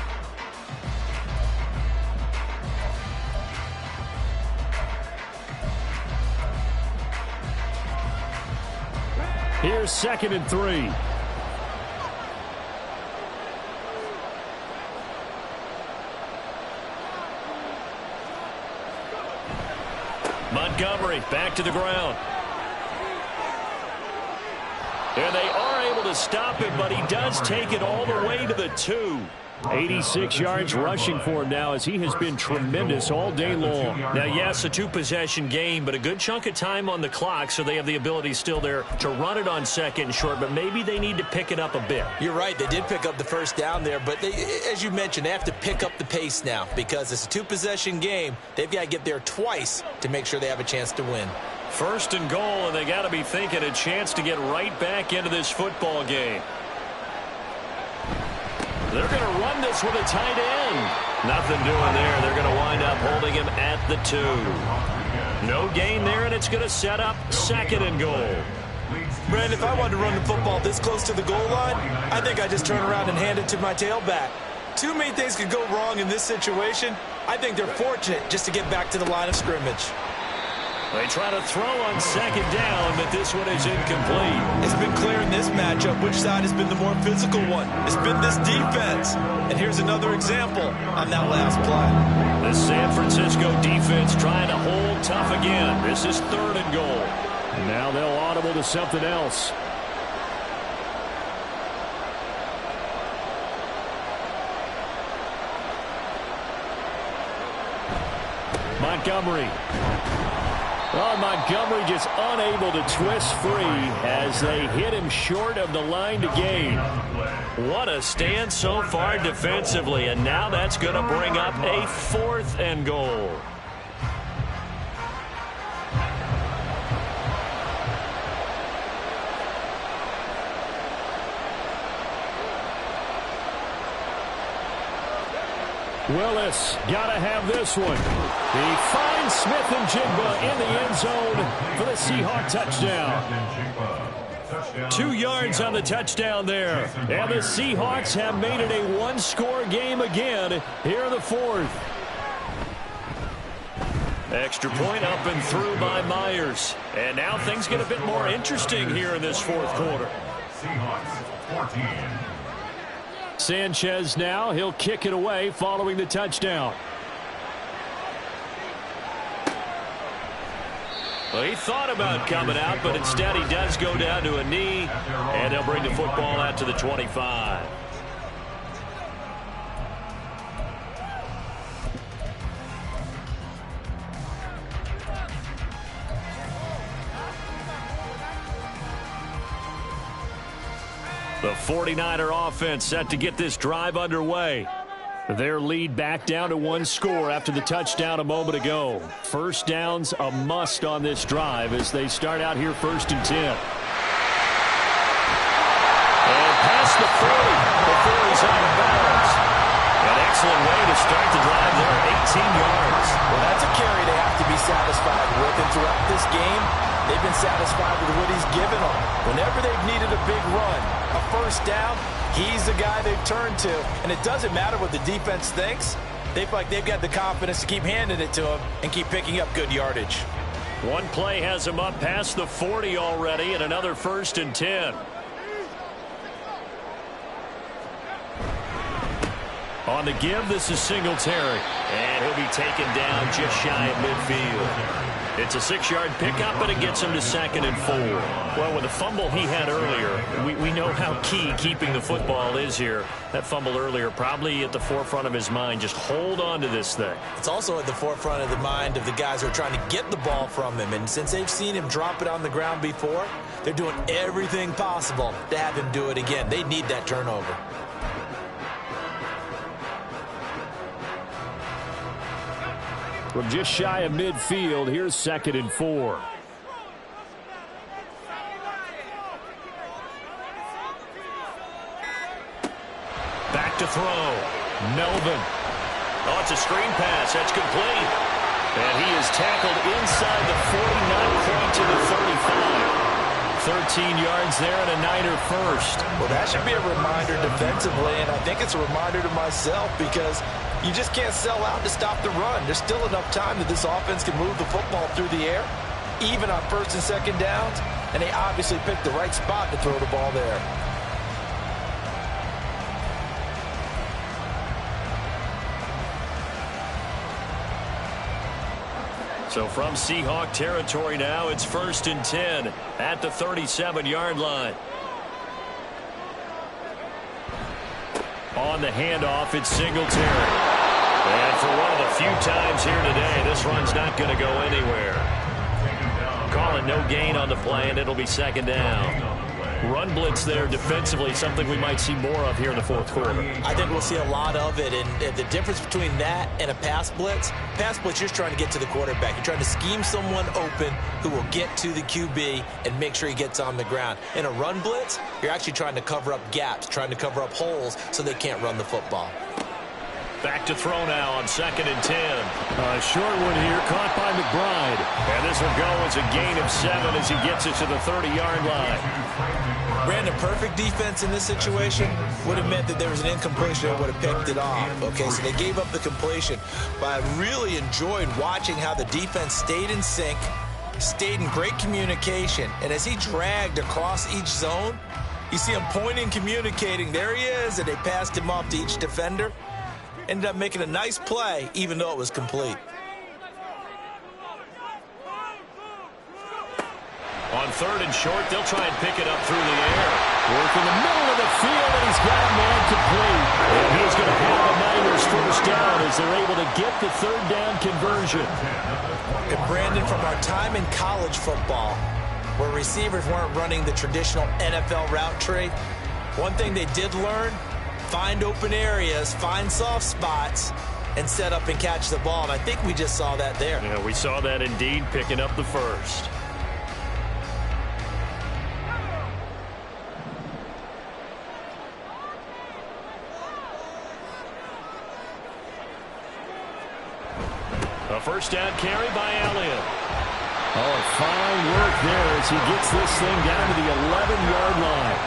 Here's 2nd and 3. Montgomery back to the ground. And they are able to stop him, but he does take it all the way to the 2. 86 yards rushing for him now as he has been tremendous all day long. Now, yes, a 2-possession game, but a good chunk of time on the clock, so they have the ability still there to run it on 2nd and short, but maybe they need to pick it up a bit. You're right. They did pick up the 1st down there, but as you mentioned, they have to pick up the pace now because it's a 2-possession game. They've got to get there twice to make sure they have a chance to win. 1st and goal, and they got to be thinking a chance to get right back into this football game. They're going to run this with a tight end. Nothing doing there. They're going to wind up holding him at the 2. No gain there, and it's going to set up 2nd and goal. Brandon, if I wanted to run the football this close to the goal line, I think I just turn around and hand it to my tailback. Too many things could go wrong in this situation. I think they're fortunate just to get back to the line of scrimmage. They try to throw on 2nd down, but this one is incomplete. It's been clear in this matchup which side has been the more physical one. It's been this defense. And here's another example on that last play. The San Francisco defense trying to hold tough again. This is 3rd and goal. Now they'll audible to something else. Montgomery. Oh, Montgomery just unable to twist free as they hit him short of the line to gain. What a stand so far defensively, and now that's going to bring up a 4th and goal. Willis got to have this one. He finds Smith and Jigba in the end zone for the Seahawk touchdown. 2 yards on the touchdown there. And the Seahawks have made it a 1-score game again here in the 4th. Extra point up and through by Myers. And now things get a bit more interesting here in this 4th quarter. Seahawks 14. Sanchez now, he'll kick it away following the touchdown. Well, he thought about coming out, but instead he does go down to a knee, and they'll bring the football out to the 25. The 49er offense set to get this drive underway. Their lead back down to 1 score after the touchdown a moment ago. 1st down's a must on this drive as they start out here 1st and 10. past the 40 before he's out of bounds. An excellent way to start the drive there, 18 yards. Well, that's a carry they have to be satisfied with. And throughout this game, they've been satisfied with what he's given them. Whenever they've needed a big run, a first down, he's the guy they've turned to. And it doesn't matter what the defense thinks. They feel like they've got the confidence to keep handing it to him and keep picking up good yardage. One play has him up past the 40 already, and another 1st and 10. On the give, this is Singletary. And he'll be taken down just shy of midfield. It's a 6-yard pickup, but it gets him to 2nd and 4. Well, with the fumble he had earlier, we know how key keeping the football is here. That fumble earlier probably at the forefront of his mind. Just hold on to this thing. It's also at the forefront of the mind of the guys who are trying to get the ball from him. And since they've seen him drop it on the ground before, they're doing everything possible to have him do it again. They need that turnover. From just shy of midfield, here's 2nd and 4. Back to throw. Melvin. Oh, it's a screen pass. That's complete. And he is tackled inside the 40, not quite to the 35. 13 yards there and a Niner first. Well, that should be a reminder defensively, and I think it's a reminder to myself because you just can't sell out to stop the run. There's still enough time that this offense can move the football through the air, even on 1st and 2nd downs, and they obviously picked the right spot to throw the ball there. So from Seahawk territory now, it's 1st and 10 at the 37-yard line. On the handoff, it's Singletary. And for one of the few times here today, this run's not going to go anywhere. Calling no gain on the play, and it'll be 2nd down. Run blitz there defensively, something we might see more of here in the 4th quarter. I think we'll see a lot of it, and the difference between that and a pass blitz, you're just trying to get to the quarterback. You're trying to scheme someone open who will get to the QB and make sure he gets on the ground. In a run blitz, you're actually trying to cover up gaps, trying to cover up holes so they can't run the football. Back to throw now on 2nd and 10. A short one here, caught by McBride. And this will go as a gain of 7 as he gets it to the 30-yard line. Brandon, perfect defense in this situation would have meant that there was an incompletion and would have picked it off. Okay, so they gave up the completion. But I really enjoyed watching how the defense stayed in sync, stayed in great communication. And as he dragged across each zone, you see him pointing, communicating. There he is, and they passed him off to each defender. Ended up making a nice play, even though it was complete. On 3rd and short, they'll try and pick it up through the air. Work in the middle of the field, and he's got man complete. And he's going to have the Niners first down as they're able to get the 3rd down conversion. And Brandon, from our time in college football, where receivers weren't running the traditional NFL route tree, one thing they did learn, find open areas, find soft spots, and set up and catch the ball. And I think we just saw that there. Yeah, we saw that indeed, picking up the first. A first down carry by Elliott. Oh, fine work there as he gets this thing down to the 11-yard line.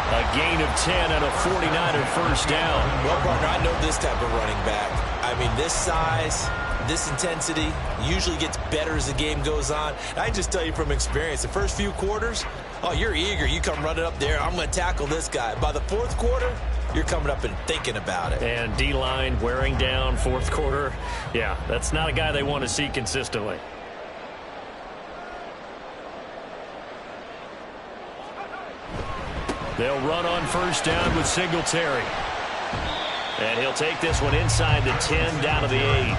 A gain of 10 and a 49er first down. Well, partner, I know this type of running back. I mean, this size, this intensity usually gets better as the game goes on. And I can just tell you from experience, the first few quarters, oh, you're eager. You come running up there, I'm going to tackle this guy. By the 4th quarter, you're coming up and thinking about it. And D-line wearing down 4th quarter. Yeah, that's not a guy they want to see consistently. They'll run on first down with Singletary. And he'll take this one inside the 10, down to the 8.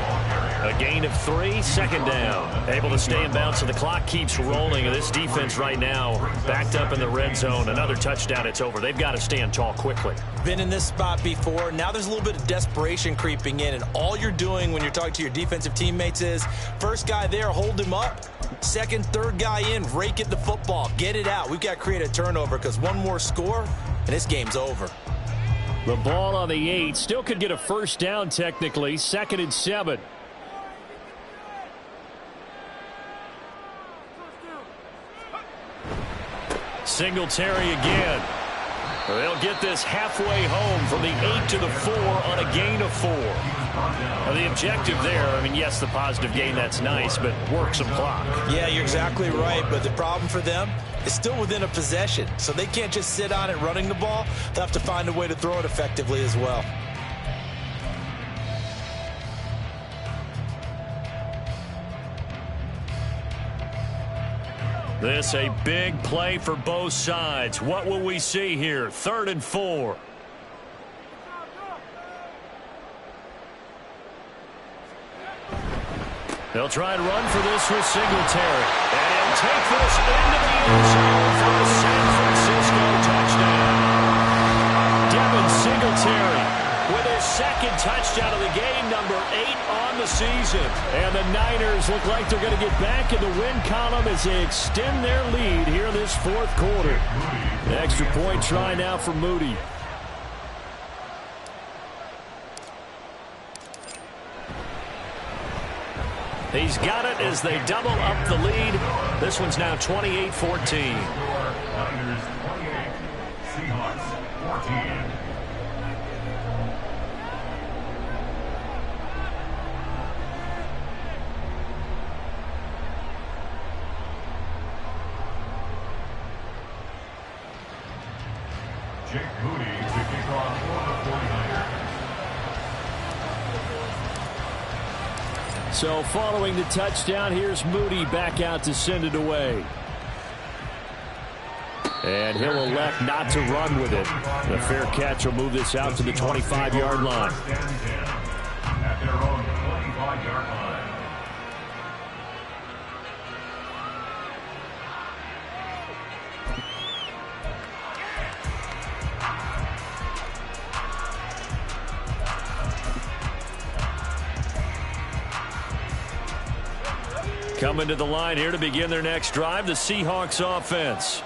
A gain of 3, second down. Able to stay in bounds, so the clock keeps rolling. And this defense right now backed up in the red zone. Another touchdown, it's over. They've got to stand tall quickly. Been in this spot before. Now there's a little bit of desperation creeping in. And all you're doing when you're talking to your defensive teammates is, first guy there, hold him up. Second, third guy in, rake at the football. Get it out. We've got to create a turnover because one more score, and this game's over. The ball on the 8. Still could get a first down technically. 2nd and 7. Singletary again. They'll get this halfway home from the 8 to the 4 on a gain of 4. Now the objective there, I mean, yes, the positive gain, that's nice, but work some clock. Yeah, you're exactly right, but the problem for them is still within a possession, so they can't just sit on it running the ball. They'll have to find a way to throw it effectively as well. This a big play for both sides. What will we see here? 3rd and 4. They'll try and run for this with Singletary. And he'll take this into the end zone for a San Francisco touchdown. Devin Singletary with his 2nd touchdown of the game, number 8 on the season. And the Niners look like they're going to get back in the win column as they extend their lead here in this 4th quarter. The extra point try now for Moody. He's got it as they double up the lead. This one's now 28-14. Niners 28, Seahawks 14. Jake Moody to kick off for the 49ers. So following the touchdown, here's Moody back out to send it away. And he'll elect not to run with it. The fair catch will move this out to the 25-yard line. At their own 25-yard line. Coming to the line here to begin their next drive, the Seahawks offense.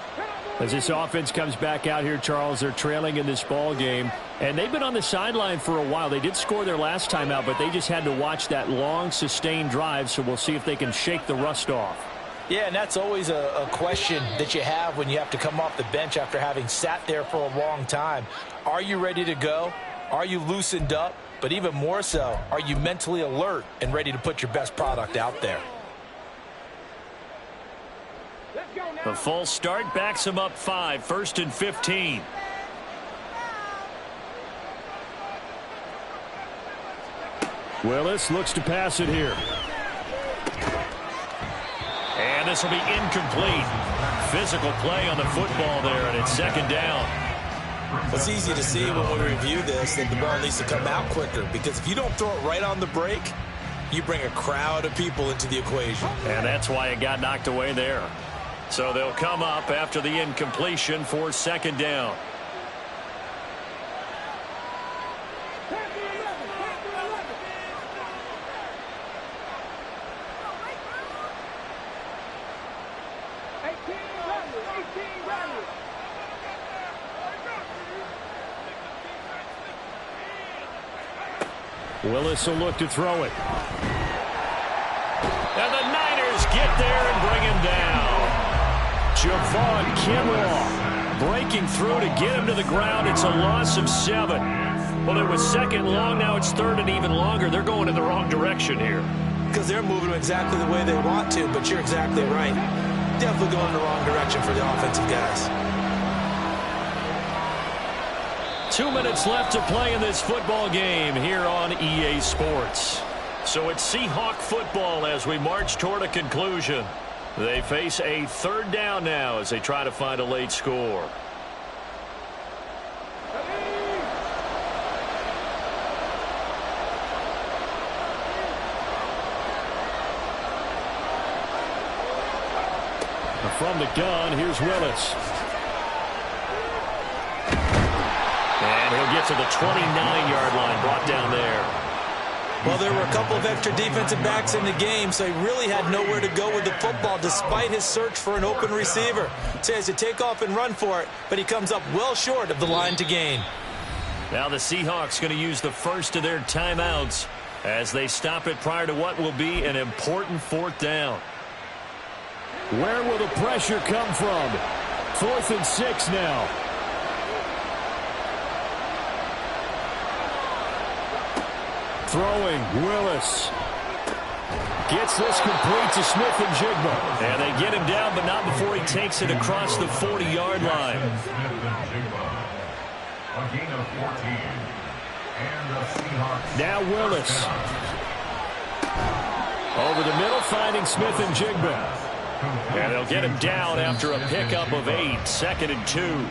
As this offense comes back out here, Charles, they're trailing in this ball game, and they've been on the sideline for a while. They did score their last time out, but they just had to watch that long, sustained drive, so we'll see if they can shake the rust off. Yeah, and that's always a question that you have when you have to come off the bench after having sat there for a long time. Are you ready to go? Are you loosened up? But even more so, are you mentally alert and ready to put your best product out there? The false start backs him up 5, 1st and 15. Willis looks to pass it here. And this will be incomplete. Physical play on the football there, and it's 2nd down. It's easy to see when we review this that the ball needs to come out quicker, because if you don't throw it right on the break, you bring a crowd of people into the equation. And that's why it got knocked away there. So they'll come up after the incompletion for 2nd down. Willis will look to throw it. And the Niners get there and bring him down. Javon Kinlaw breaking through to get him to the ground. It's a loss of 7. Well, it was 2nd long. Now it's 3rd and even longer. They're going in the wrong direction here. Because they're moving exactly the way they want to, but you're exactly right. Definitely going in the wrong direction for the offensive guys. 2 minutes left to play in this football game here on EA Sports. So it's Seahawk football as we march toward a conclusion. They face a 3rd down now as they try to find a late score. From the gun, here's Willis. And he'll get to the 29-yard line, brought down there. Well, there were a couple of extra defensive backs in the game, so he really had nowhere to go with the football despite his search for an open receiver. So he has to take off and run for it, but he comes up well short of the line to gain. Now the Seahawks going to use the first of their timeouts as they stop it prior to what will be an important fourth down. Where will the pressure come from? 4th and 6 now. Throwing, Willis. Gets this complete to Smith-Njigba. And they get him down, but not before he takes it across the 40-yard line. A gain of 14. And the Seahawks. Now Willis. Over the middle, finding Smith-Njigba. And they'll get him down after a pickup of 8. 2nd and 2.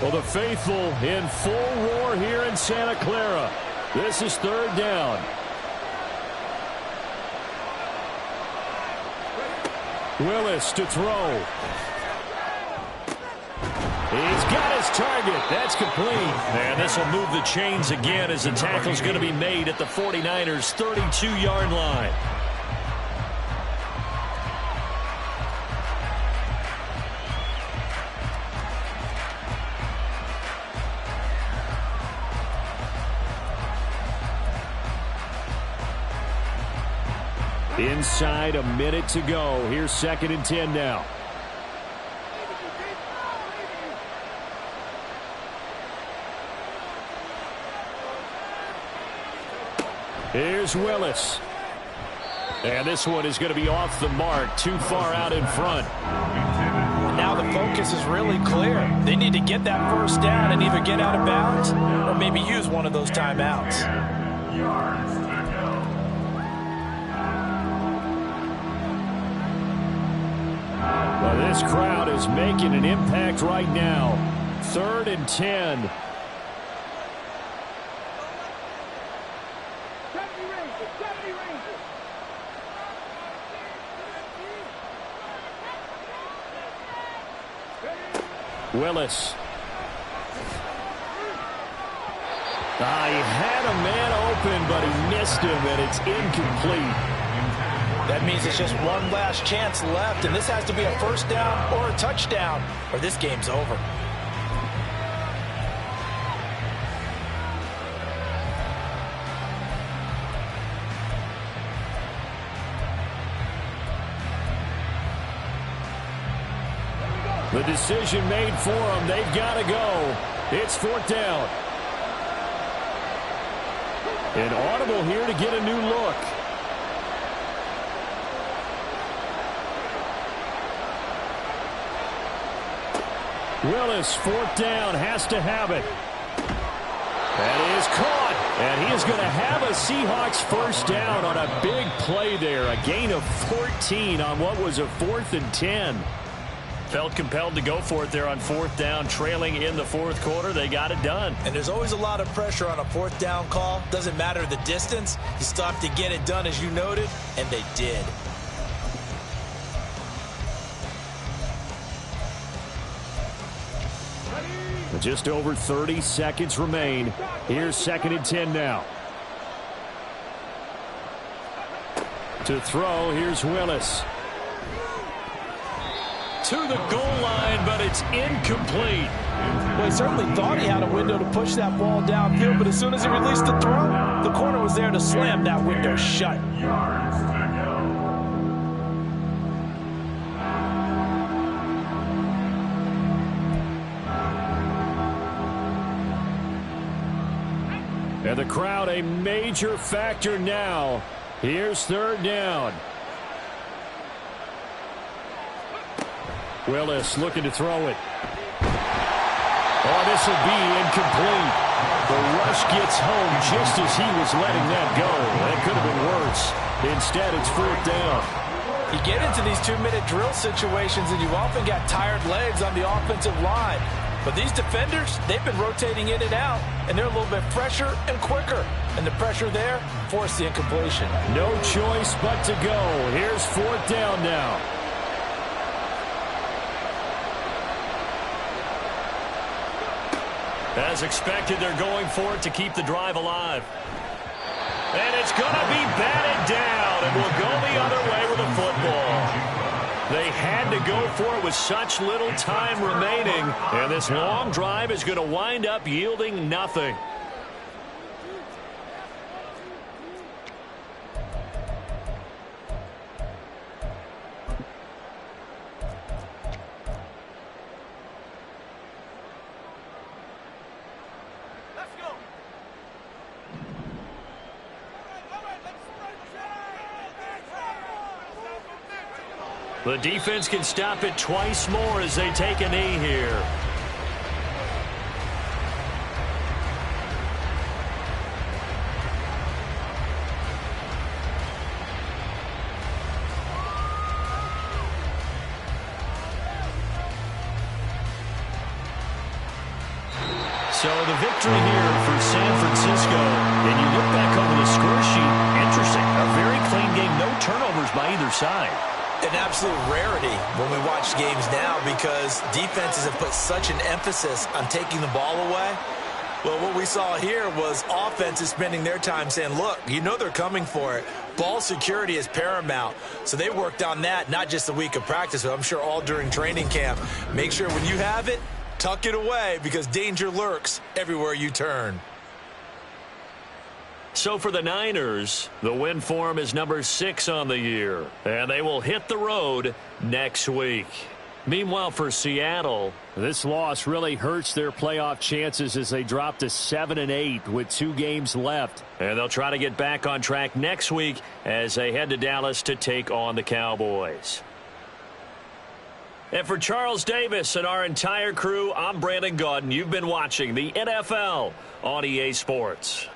Well, the faithful in full roar here in Santa Clara. This is 3rd down. Willis to throw. He's got his target. That's complete. And this will move the chains again as the tackle's going to be made at the 49ers' 32-yard line. Inside a minute to go. Here's 2nd and 10 now. Here's Willis. And this one is going to be off the mark, too far out in front. Now the focus is really clear. They need to get that first down and either get out of bounds or maybe use one of those timeouts. Well, this crowd is making an impact right now. 3rd and 10. Willis. He had a man open, but he missed him, and it's incomplete. That means it's just one last chance left, and this has to be a first down or a touchdown, or this game's over. The decision made for them. They've got to go. It's 4th down. An audible here to get a new look. Willis, 4th down, has to have it. That is caught. And he is going to have a Seahawks first down on a big play there. A gain of 14 on what was a 4th and 10. Felt compelled to go for it there on 4th down, trailing in the 4th quarter. They got it done. And there's always a lot of pressure on a 4th down call. Doesn't matter the distance. You stop to get it done, as you noted, and they did. Just over 30 seconds remain. Here's 2nd and 10 now. To throw, here's Willis. To the goal line, but it's incomplete. Well, he certainly thought he had a window to push that ball downfield, but as soon as he released the throw, the corner was there to slam that window shut. And the crowd a major factor now. Here's 3rd down. Willis looking to throw it. Oh, this will be incomplete. The rush gets home just as he was letting that go. That could have been worse. Instead, it's 4th down. You get into these 2-minute drill situations, and you've often got tired legs on the offensive line. But these defenders, they've been rotating in and out, and they're a little bit fresher and quicker. And the pressure there forced the incompletion. No choice but to go. Here's 4th down now. As expected, they're going for it to keep the drive alive. And it's going to be batted down, and will go the other way with a football. They had to go for it with such little time remaining, and this long drive is going to wind up yielding nothing. The defense can stop it twice more as they take a knee here. So the victory here for San Francisco. And you look back over the score sheet, interesting. A very clean game, no turnovers by either side. An absolute rarity when we watch games now because defenses have put such an emphasis on taking the ball away. Well, what we saw here was offenses spending their time saying, look, you know they're coming for it. Ball security is paramount. So they worked on that, not just a week of practice, but I'm sure all during training camp. Make sure when you have it, tuck it away because danger lurks everywhere you turn. So for the Niners, the win form is number 6 on the year, and they will hit the road next week. Meanwhile, for Seattle, this loss really hurts their playoff chances as they drop to 7-8 with 2 games left. And they'll try to get back on track next week as they head to Dallas to take on the Cowboys. And for Charles Davis and our entire crew, I'm Brandon Gaudin. You've been watching the NFL on EA Sports.